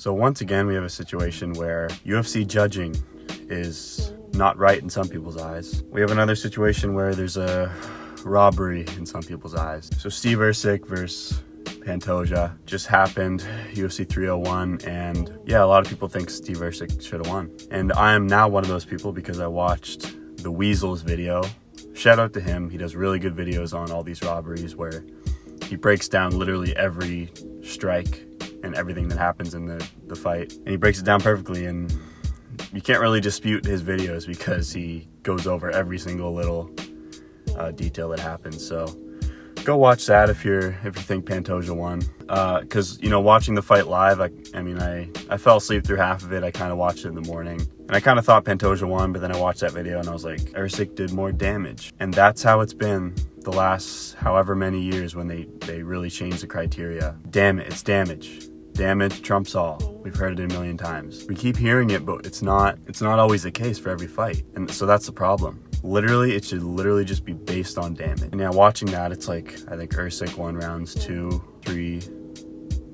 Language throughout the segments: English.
So once again, we have a situation where UFC judging is not right in some people's eyes. We have another situation where there's a robbery in some people's eyes. So Steve Ercik versus Pantoja just happened, UFC 301, and yeah, a lot of people think Steve Ercik should have won. And I am now one of those people because I watched the Weasel's video. Shout out to him. He does really good videos on all these robberies where he breaks down literally every strike and everything that happens in the fight. And he breaks it down perfectly, and you can't really dispute his videos because he goes over every single little detail that happens. So go watch that if you think Pantoja won. Because, watching the fight live, I fell asleep through half of it. I kind of watched it in the morning. And I kind of thought Pantoja won, but then I watched that video and I was like, Ercik did more damage. And that's how it's been the last however many years when they really changed the criteria. Damn it, it's damage. Damage trumps all. We've heard it a million times. We keep hearing it, but it's not always the case for every fight. And so that's the problem. Literally, it should literally just be based on damage. And yeah, watching that, it's like, I think Ercik won rounds 2, 3,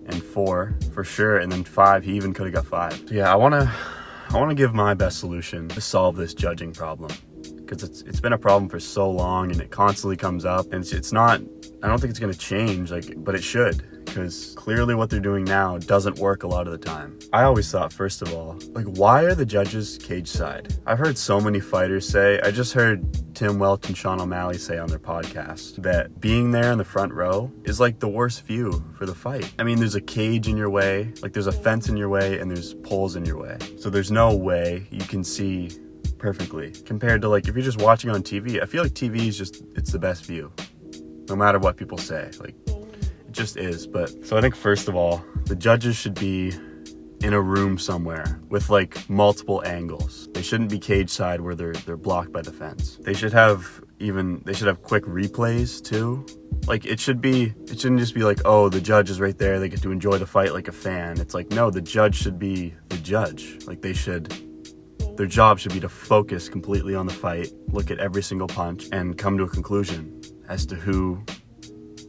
and 4 for sure. And then 5, he even could have got 5. So yeah, I want to give my best solution to solve this judging problem. Because it's been a problem for so long and it constantly comes up. And it's not, I don't think it's going to change, but it should. Because clearly what they're doing now doesn't work a lot of the time. I always thought, first of all, why are the judges cage side? I've heard so many fighters say, I just heard Tim Welch and Sean O'Malley say on their podcast that being there in the front row is like the worst view for the fight. I mean, there's a cage in your way, there's a fence in your way, and there's poles in your way. So there's no way you can see perfectly compared to if you're just watching on TV. I feel like TV is it's the best view, no matter what people say. Just is. But so I think first of all, the judges should be in a room somewhere with multiple angles. They shouldn't be cage side where they're blocked by the fence. They should have quick replays too. It shouldn't just be oh, the judge is right there, they get to enjoy the fight like a fan. It's no, the judge should be the judge. Their job should be to focus completely on the fight, look at every single punch, and come to a conclusion as to who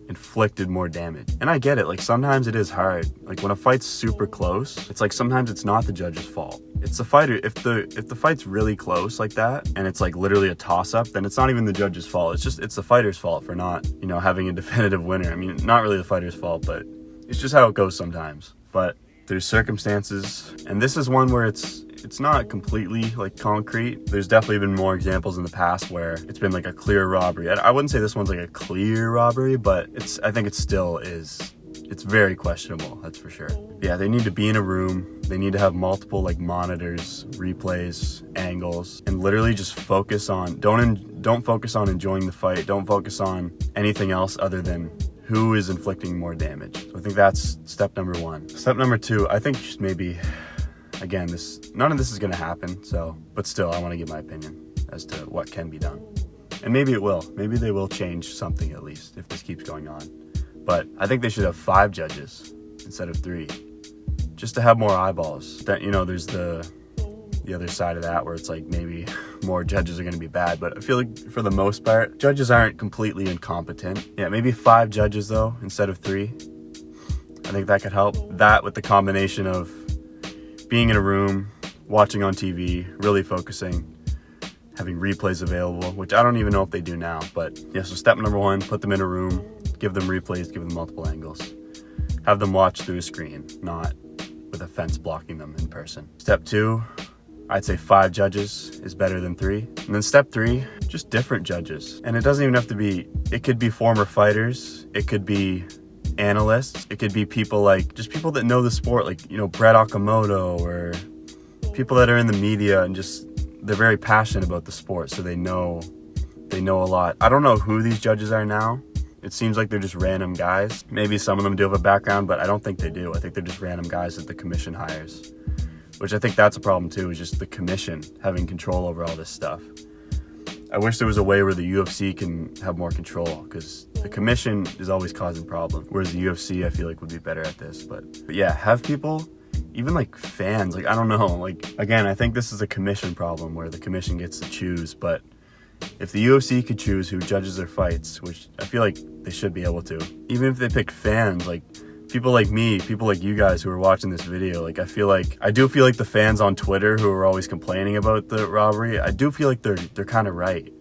inflicted more damage. And I get it, sometimes it is hard. When a fight's super close, it's sometimes it's not the judge's fault. It's the fighter. If the fight's really close like that, and it's literally a toss-up, then it's not even the judge's fault. It's the fighter's fault for not, having a definitive winner. I mean, not really the fighter's fault, but it's just how it goes sometimes. But there's circumstances, and this is one where it's not completely concrete. There's definitely been more examples in the past where it's been a clear robbery. I wouldn't say this one's a clear robbery, but I think it still is. It's very questionable, that's for sure. Yeah, they need to be in a room. They need to have multiple monitors, replays, angles, and literally just focus on, don't focus on enjoying the fight. Don't focus on anything else other than who is inflicting more damage. So I think that's step number 1. Step number 2, I think just maybe, again, none of this is going to happen, but still, I want to give my opinion as to what can be done. And maybe it will. Maybe they will change something at least if this keeps going on. But I think they should have 5 judges instead of 3, just to have more eyeballs. That, there's the other side of that where it's maybe more judges are going to be bad. But I feel for the most part, judges aren't completely incompetent. Yeah, maybe 5 judges though instead of 3. I think that could help. That with the combination of being in a room, watching on TV, really focusing, having replays available, which I don't even know if they do now. But yeah, so step number 1, put them in a room, give them replays, give them multiple angles. Have them watch through a screen, not with a fence blocking them in person. Step 2, I'd say 5 judges is better than 3. And then step 3, just different judges. And it doesn't even have to be, it could be former fighters, it could be analysts, it could be people just people that know the sport, Brett Okamoto, or people that are in the media and just they're very passionate about the sport, so they know a lot. I don't know who these judges are now. It seems like they're just random guys. Maybe some of them do have a background, but I don't think they do. I think they're just random guys that the commission hires, which I think that's a problem too, is just the commission having control over all this stuff. I wish there was a way where the UFC can have more control, because the commission is always causing problems, whereas the UFC, I feel would be better at this. But yeah, have people, even fans, I don't know, again, I think this is a commission problem where the commission gets to choose. But if the UFC could choose who judges their fights, which I feel they should be able to, even if they pick fans, people like me, people like you guys who are watching this video, like I do feel like the fans on Twitter who are always complaining about the robbery, I do feel like they're kind of right.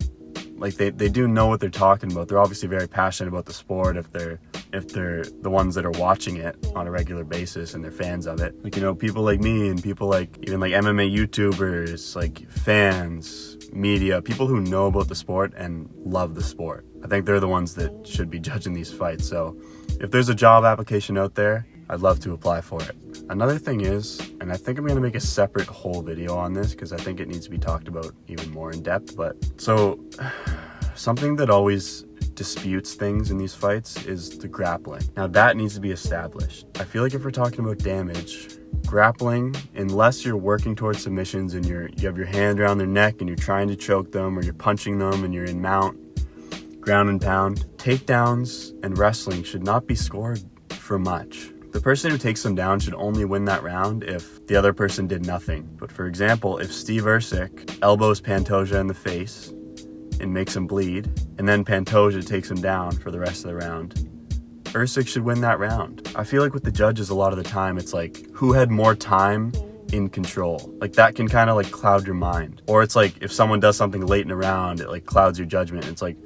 Like they do know what they're talking about. They're obviously very passionate about the sport if they're the ones that are watching it on a regular basis and they're fans of it. Like, you know, people like me and people like even like MMA YouTubers, like fans, media, people who know about the sport and love the sport. I think they're the ones that should be judging these fights. So if there's a job application out there, I'd love to apply for it. Another thing is, and I think I'm going to make a separate whole video on this because I think it needs to be talked about even more in depth, but so something that always disputes things in these fights is the grappling. Now that needs to be established. I feel like if we're talking about damage, grappling, unless you're working towards submissions and you have your hand around their neck and you're trying to choke them or you're punching them and you're in mount, ground and pound, takedowns and wrestling should not be scored for much. The person who takes them down should only win that round if the other person did nothing. But for example, if Steve Ercik elbows Pantoja in the face and makes him bleed, and then Pantoja takes him down for the rest of the round, Ercik should win that round. I feel like with the judges a lot of the time, it's like who had more time in control. Like that can kind of like cloud your mind. Or it's like if someone does something late in a round, it like clouds your judgment. It's like,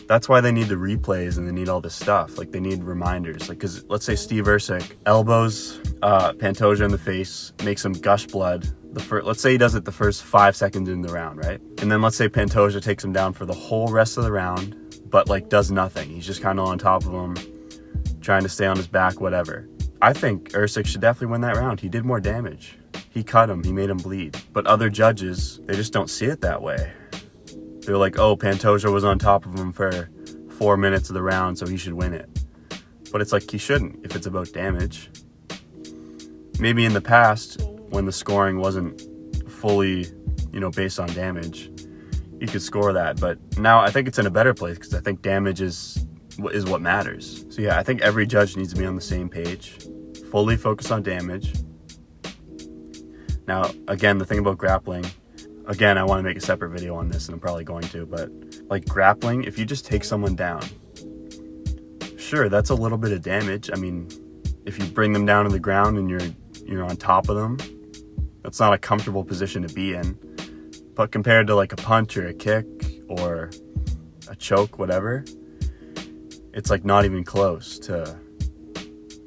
that's why they need the replays and they need all this stuff. Like they need reminders. Like, cause let's say Steve Ercik elbows Pantoja in the face, makes him gush blood. Let's say he does it the first 5 seconds in the round, right? And then let's say Pantoja takes him down for the whole rest of the round, but like does nothing. He's just kind of on top of him, trying to stay on his back, whatever. I think Ercik should definitely win that round. He did more damage. He cut him, he made him bleed. But other judges, they just don't see it that way. They're like, oh, Pantoja was on top of him for 4 minutes of the round, so he should win it. But it's like he shouldn't if it's about damage. Maybe in the past, when the scoring wasn't fully, based on damage, you could score that. But now I think it's in a better place because I think damage is what matters. So yeah, I think every judge needs to be on the same page, fully focus on damage. Now, again, the thing about grappling, again, I want to make a separate video on this, and I'm probably going to, but like grappling, if you just take someone down, sure, that's a little bit of damage. I mean, if you bring them down to the ground and you're on top of them, that's not a comfortable position to be in. But compared to like a punch or a kick or a choke, whatever, it's like not even close to,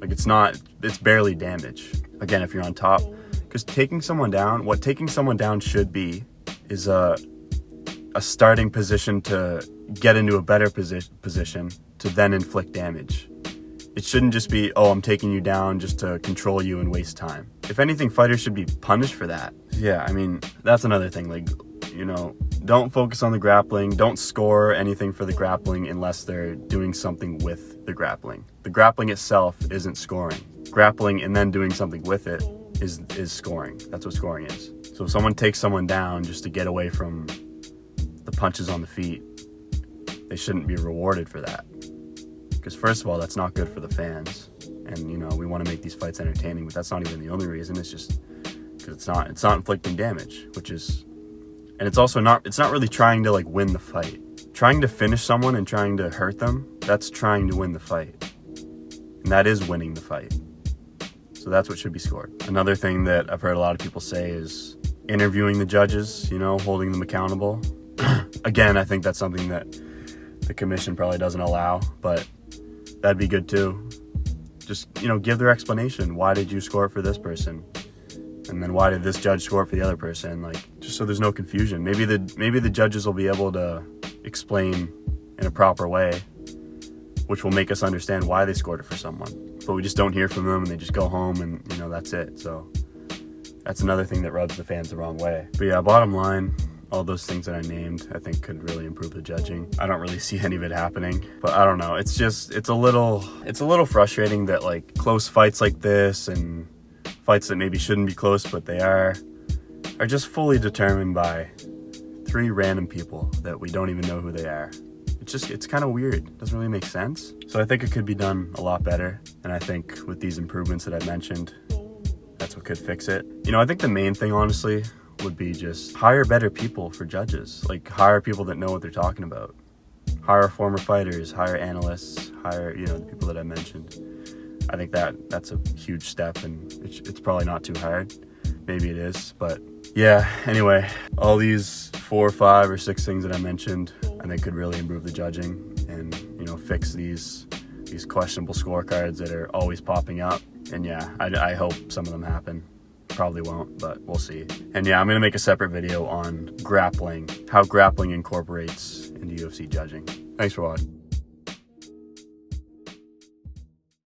like it's barely damage. Again, if you're on top, because taking someone down should be is a starting position to get into a better position to then inflict damage. It shouldn't just be, oh, I'm taking you down just to control you and waste time. If anything, fighters should be punished for that. Yeah, I mean, that's another thing. Like, don't focus on the grappling. Don't score anything for the grappling unless they're doing something with the grappling. The grappling itself isn't scoring. Grappling and then doing something with it is scoring. That's what scoring is. So if someone takes someone down just to get away from the punches on the feet, they shouldn't be rewarded for that. Because first of all, that's not good for the fans. And, we want to make these fights entertaining, but that's not even the only reason. It's just because it's not inflicting damage, and it's also it's not really trying to like win the fight. Trying to finish someone and trying to hurt them, that's trying to win the fight. And that is winning the fight. So that's what should be scored. Another thing that I've heard a lot of people say is interviewing the judges, holding them accountable. Again, I think that's something that the commission probably doesn't allow, but that'd be good too. Just, give their explanation. Why did you score it for this person? And then why did this judge score it for the other person? Like, just so there's no confusion. Maybe the judges will be able to explain in a proper way, which will make us understand why they scored it for someone. But we just don't hear from them and they just go home and, that's it. So that's another thing that rubs the fans the wrong way. But yeah, bottom line, all those things that I named, I think could really improve the judging. I don't really see any of it happening, but I don't know. It's a little frustrating that like close fights like this and fights that maybe shouldn't be close, but they are just fully determined by 3 random people that we don't even know who they are. It's kind of weird. It doesn't really make sense. So I think it could be done a lot better. And I think with these improvements that I mentioned, that's what could fix it. I think the main thing, honestly, would be just hire better people for judges. Like hire people that know what they're talking about. Hire former fighters, hire analysts, hire, the people that I mentioned. I think that's a huge step, and it's probably not too hard. Maybe it is, but yeah, anyway, all these 4 or 5 or 6 things that I mentioned, I think could really improve the judging and, you know, fix these questionable scorecards that are always popping up. And yeah, I hope some of them happen. Probably won't, but we'll see. And yeah, I'm gonna make a separate video on grappling, how grappling incorporates into UFC judging. Thanks for watching.